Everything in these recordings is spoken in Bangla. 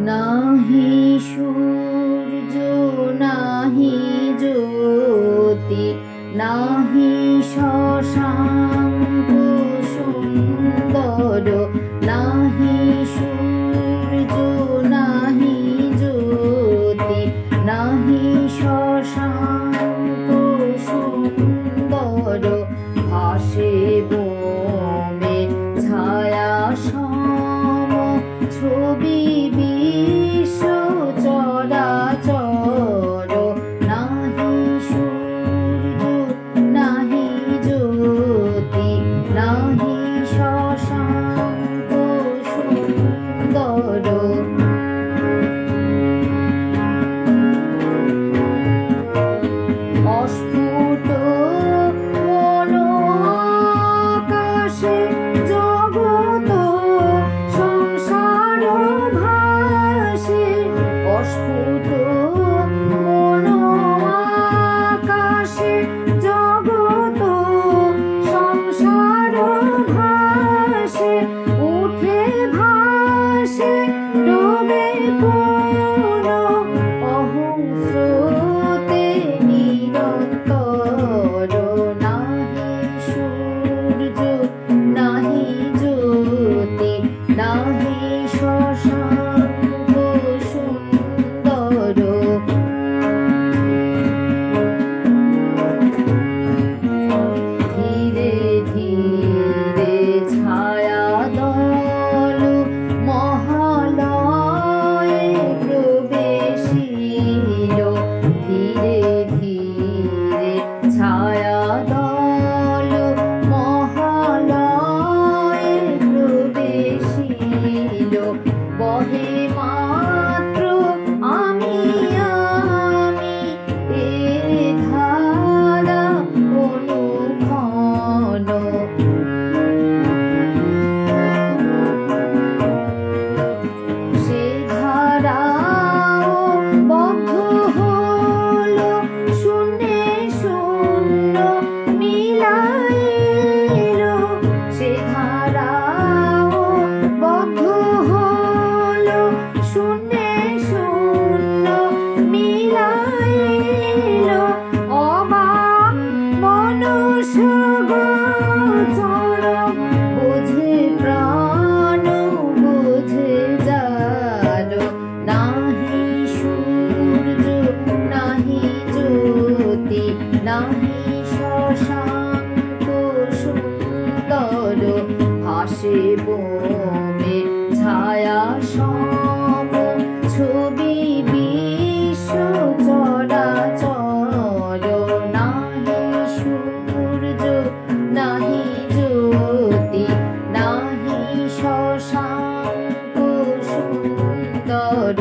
নাহি সূর্য নাহি জ্যোতি নাহি শশাঙ্ক সুন্দর নাহি সূর্য নাহি জ্যোতি নাহি শশাঙ্ক সুন্দর ভাসে বোমে ছায়া সম ছবি বিশ্ব চরাচর নাহি সূর্য নাহি জ্যোতি নাহি শশাঙ্ক সুন্দর অস্ফুট মন আকাশে জগৎ সংসার ভাসে অস্ফুট মন আকাশে জগৎ সংসার ভাসে উঠে ভাসে ডোবে কোন অহং স্রোতে নিরন্তর নাহি সূর্য নাহি জ্যোতি নাহি শশাঙ্ক সুন্দর ধীরে ধীরে ছায়া দল মহালয়ে প্রবেশিল ধীরে ধীরে ছায়া দল মহালয়ে প্রবেশিল বহে মাত্র আমি এ ধারা অনুক্ষণ সে ধারাও বদ্ধ হলো শূন্যে শূন্য মিলাইল সে ধারাও বদ্ধ হলো শূন্যে শূন্য মিলাইল অবাক মনুষ্য গোচর বোঝে প্রাণ বোঝে যার নাহি সূর্য নাহি জ্যোতি নাহি শশাঙ্ক সুন্দর ভাসে বোমে ছায়া সম ছবি বিশ্ব চরাচর নাহি সূর্য নাহি জ্যোতি নাহি শশাঙ্ক সুন্দর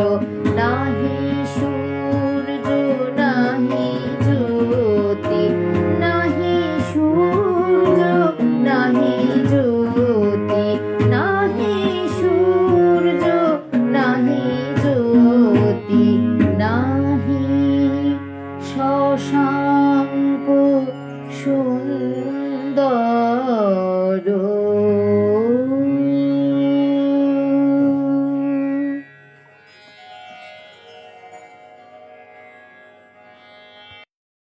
নাহি সূর্য নাহি জ্যোতি নাহি সূর্য নাহি জ্যোতি নাহি সূর্য নাহি জ্যোতি নাহি শশাঙ্ক সুন্দর।